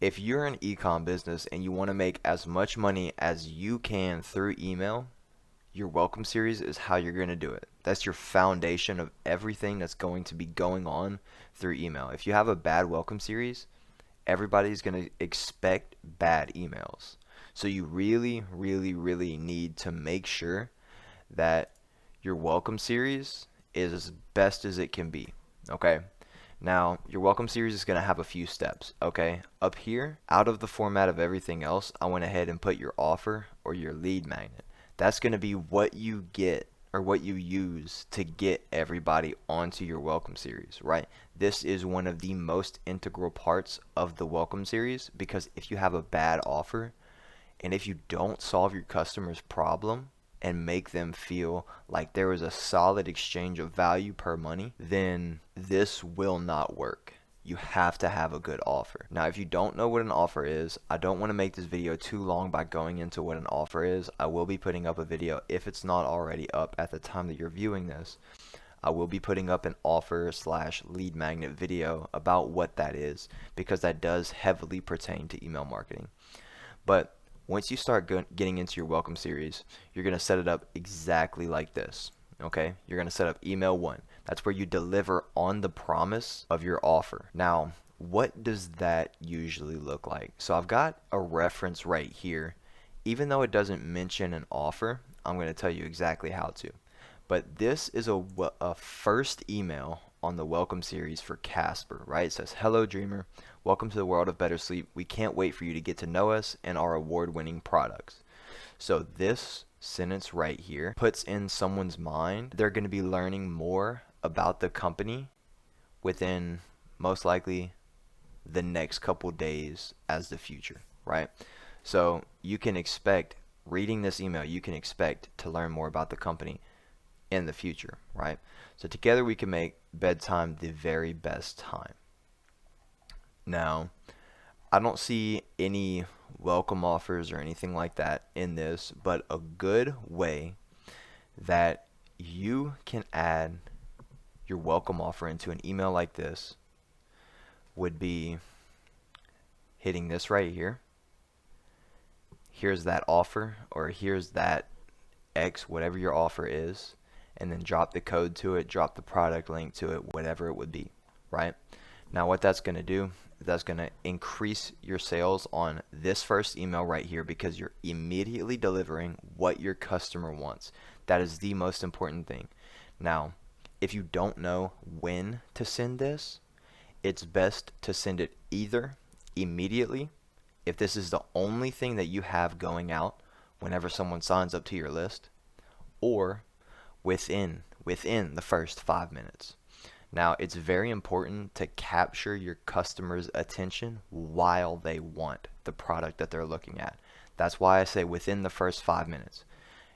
if you're an ecom business and you want to make as much money as you can through email, your welcome series is how you're going to do it. That's your foundation of everything that's going to be going on through email. If you have a bad welcome series, everybody's going to expect bad emails. So you really, really, really need to make sure that your welcome series is as best as it can be. Okay? Now, your welcome series is going to have a few steps. Okay? Up here, out of the format of everything else, I went ahead and put your offer or your lead magnet. That's going to be what you get or what you use to get everybody onto your welcome series, right? This is one of the most integral parts of the welcome series, because if you have a bad offer and if you don't solve your customer's problem and make them feel like there was a solid exchange of value per money, then this will not work. You have to have a good offer. Now, if you don't know what an offer is, I don't want to make this video too long by going into what an offer is. I will be putting up a video, if it's not already up at the time that you're viewing this. I will be putting up an offer slash lead magnet video about what that is, because that does heavily pertain to email marketing. But once you start getting into your welcome series, you're going to set it up exactly like this. Okay, you're going to set up email 1. That's where you deliver on the promise of your offer. Now, what does that usually look like? So I've got a reference right here. Even though it doesn't mention an offer, I'm going to tell you exactly how to. But this is a first email on the welcome series for Casper, right? It says, "Hello Dreamer, welcome to the world of better sleep. We can't wait for you to get to know us and our award-winning products." So this sentence right here puts in someone's mind they're going to be learning more about the company within most likely the next couple days as the future, right? So you can expect, reading this email, you can expect to learn more about the company in the future, right? So together we can make bedtime the very best time. Now, I don't see any welcome offers or anything like that in this, but a good way that you can add your welcome offer into an email like this would be hitting this right here. Here's that offer, or here's that X, whatever your offer is, and then drop the code to it, drop the product link to it, whatever it would be, right? Now what that's going to do, that's going to increase your sales on this first email right here, because you're immediately delivering what your customer wants. That is the most important thing. Now, if you don't know when to send this, it's best to send it either immediately, if this is the only thing that you have going out whenever someone signs up to your list, or within the first 5 minutes. Now, it's very important to capture your customer's attention while they want the product that they're looking at. That's why I say within the first 5 minutes.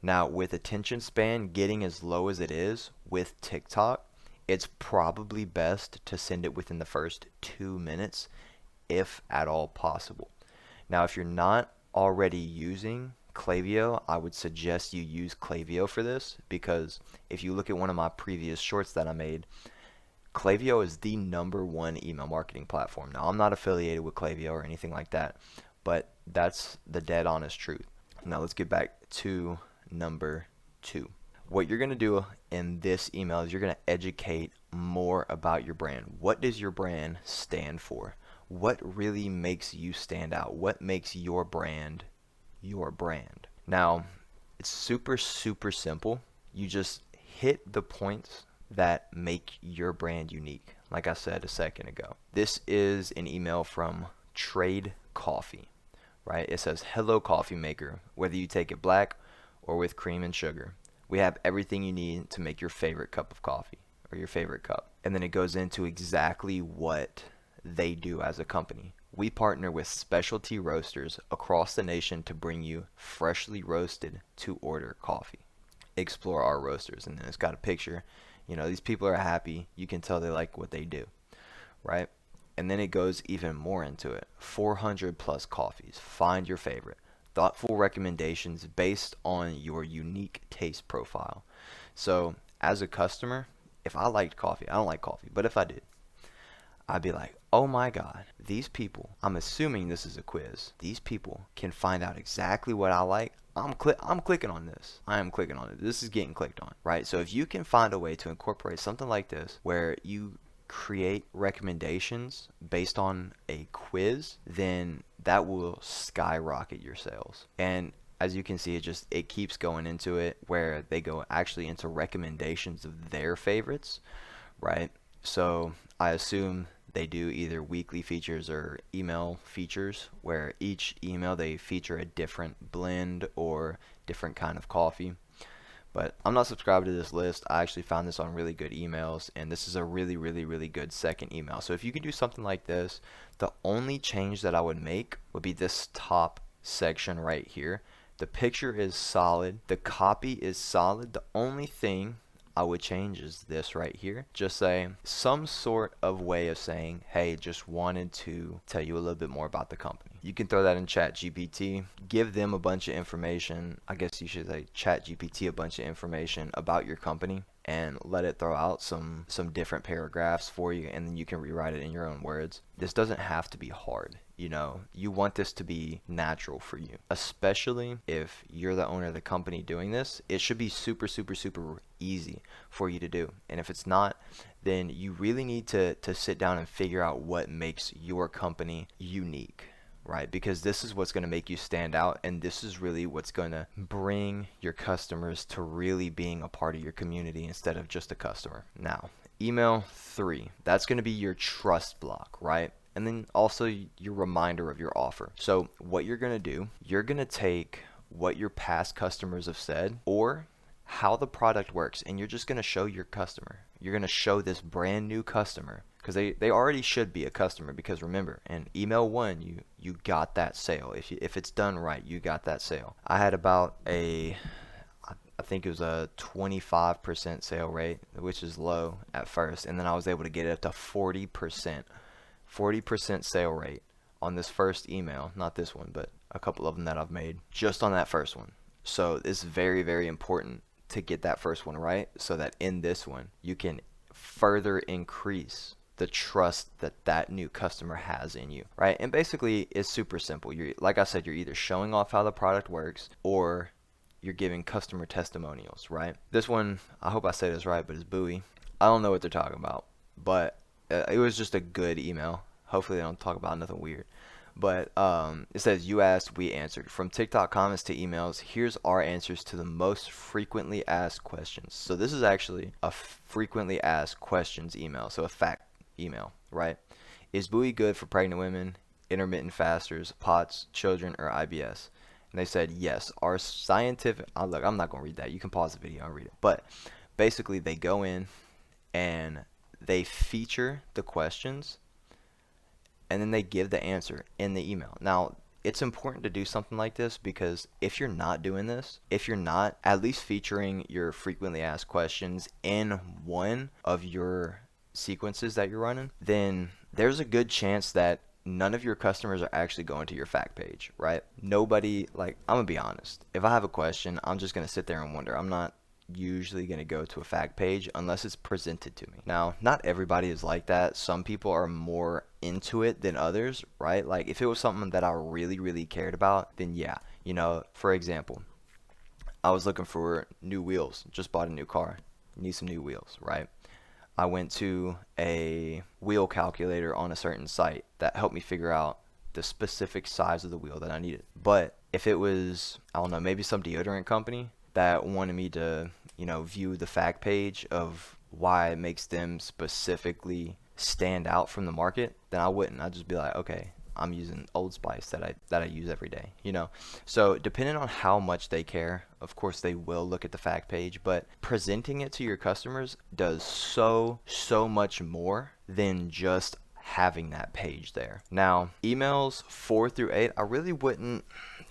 Now, with attention span getting as low as it is with TikTok, it's probably best to send it within the first 2 minutes, if at all possible. Now, if you're not already using Klaviyo, I would suggest you use Klaviyo for this, because if you look at one of my previous shorts that I made, Klaviyo is the #1 email marketing platform. Now, I'm not affiliated with Klaviyo or anything like that, but that's the dead honest truth. Now, let's get back to number 2. What you're going to do in this email is you're going to educate more about your brand. What does your brand stand for? What really makes you stand out? What makes your brand your brand? Now, it's super, super simple. You just hit the points that make your brand unique, like I said a second ago. This is an email from Trade Coffee, right? It says, "Hello coffee maker, whether you take it black or with cream and sugar, we have everything you need to make your favorite cup of coffee," or your favorite cup. And then it goes into exactly what they do as a company. "We partner with specialty roasters across the nation to bring you freshly roasted to order coffee. Explore our roasters." And then it's got a picture. You know, these people are happy. You can tell they like what they do, right? And then it goes even more into it. 400 plus coffees. Find your favorite. Thoughtful recommendations based on your unique taste profile. So as a customer, if I liked coffee, I don't like coffee, but if I did, I'd be like, oh my God, these people, I'm assuming this is a quiz, these people can find out exactly what I like. I'm clicking on this. I am clicking on it. This is getting clicked on, right? So if you can find a way to incorporate something like this where you create recommendations based on a quiz, then that will skyrocket your sales. And as you can see, it keeps going into it where they go actually into recommendations of their favorites, right? So I assume they do either weekly features or email features where each email they feature a different blend or different kind of coffee. But I'm not subscribed to this list. I actually found this on Really Good Emails, and this is a really, really, really good second email. So if you can do something like this, the only change that I would make would be this top section right here. The picture is solid. The copy is solid. The only thing I would change is this right here. Just say some sort of way of saying, hey, just wanted to tell you a little bit more about the company. You can throw that in ChatGPT, give them a bunch of information. I guess you should say ChatGPT a bunch of information about your company and let it throw out some different paragraphs for you, and then you can rewrite it in your own words. This doesn't have to be hard. You know, you want this to be natural for you, especially if you're the owner of the company doing this. It should be super, super, super easy for you to do. And if it's not, then you really need to sit down and figure out what makes your company unique, right? Because this is what's going to make you stand out, and this is really what's going to bring your customers to really being a part of your community instead of just a customer. Now, email 3, that's going to be your trust block, right? And then also your reminder of your offer. So what you're going to do, you're going to take what your past customers have said or how the product works, and you're just going to show your customer. You're going to show this brand new customer, because they already should be a customer, because remember, in email 1, you got that sale. If it's done right, you got that sale. I had about I think it was a 25% sale rate, which is low at first, and then I was able to get it up to 40%. 40% sale rate on this first email, not this one, but a couple of them that I've made just on that first one. So it's very, very important to get that first one right, so that in this one you can further increase the trust that that new customer has in you, right? And basically it's super simple. Like I said, you're either showing off how the product works or you're giving customer testimonials, right? This one, I hope I say this right, but it's Bowie. I don't know what they're talking about, but it was just a good email. Hopefully they don't talk about nothing weird. But it says, you asked, we answered. From TikTok comments to emails, here's our answers to the most frequently asked questions. So this is actually a frequently asked questions email. So a fact email, right? Is Bowie good for pregnant women, intermittent fasters, POTS, children, or IBS? And they said, yes. Our scientific... look, I'm not going to read that. You can pause the video and read it. But basically they go in and they feature the questions, and then they give the answer in the email. Now, it's important to do something like this, because if you're not doing this, if you're not at least featuring your frequently asked questions in one of your sequences that you're running, then there's a good chance that none of your customers are actually going to your fact page, right? Nobody, like, I'm gonna be honest. If I have a question, I'm just gonna sit there and wonder. I'm not usually going to go to a fact page unless it's presented to me. Now, not everybody is like that. Some people are more into it than others, right? Like if it was something that I really, really cared about, then yeah, you know, for example, I was looking for new wheels, just bought a new car, need some new wheels, right? I went to a wheel calculator on a certain site that helped me figure out the specific size of the wheel that I needed. But if it was, I don't know, maybe some deodorant company that wanted me to, you know, view the fact page of why it makes them specifically stand out from the market, then I wouldn't. I'd just be like, okay, I'm using Old Spice that I use every day, you know. So depending on how much they care, of course they will look at the fact page, but presenting it to your customers does so much more than just having that page there. Now, emails 4 through 8, I really wouldn't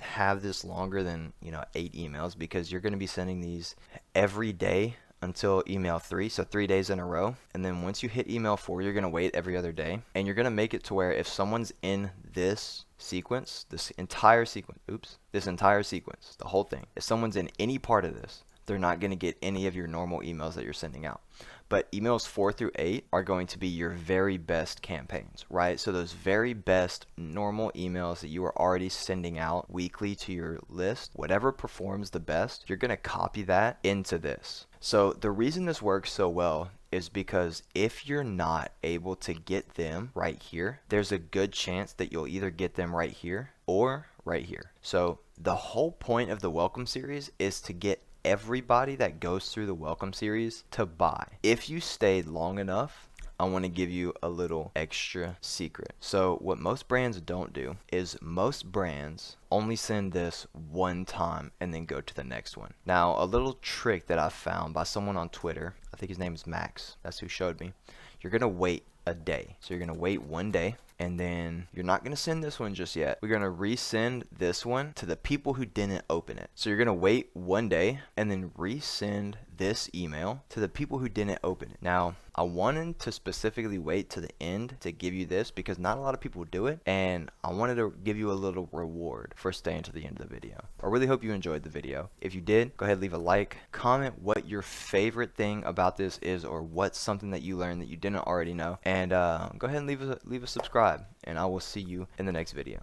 have this longer than, you know, 8 emails, because you're going to be sending these every day until email 3, so 3 days in a row. And then once you hit email 4, you're going to wait every other day, and you're going to make it to where if someone's in this sequence, this entire sequence, the whole thing, if someone's in any part of this, they're not going to get any of your normal emails that you're sending out. But emails 4 through 8 are going to be your very best campaigns, right? So those very best normal emails that you are already sending out weekly to your list, whatever performs the best, you're going to copy that into this. So the reason this works so well is because if you're not able to get them right here, there's a good chance that you'll either get them right here or right here. So the whole point of the welcome series is to get everybody that goes through the welcome series to buy. If you stayed long enough, I want to give you a little extra secret. So what most brands don't do is most brands only send this one time and then go to the next one. Now, a little trick that I found by someone on Twitter, I think his name is Max, that's who showed me. You're going to wait a day. So you're going to wait one day, and then you're not going to send this one just yet. We're going to resend this one to the people who didn't open it. So you're going to wait one day and then resend this email to the people who didn't open it. Now, I wanted to specifically wait to the end to give you this because not a lot of people do it, and I wanted to give you a little reward for staying to the end of the video. I really hope you enjoyed the video. If you did, go ahead and leave a like, comment what your favorite thing about this is, or what's something that you learned that you didn't already know, and go ahead and leave a subscribe, and I will see you in the next video.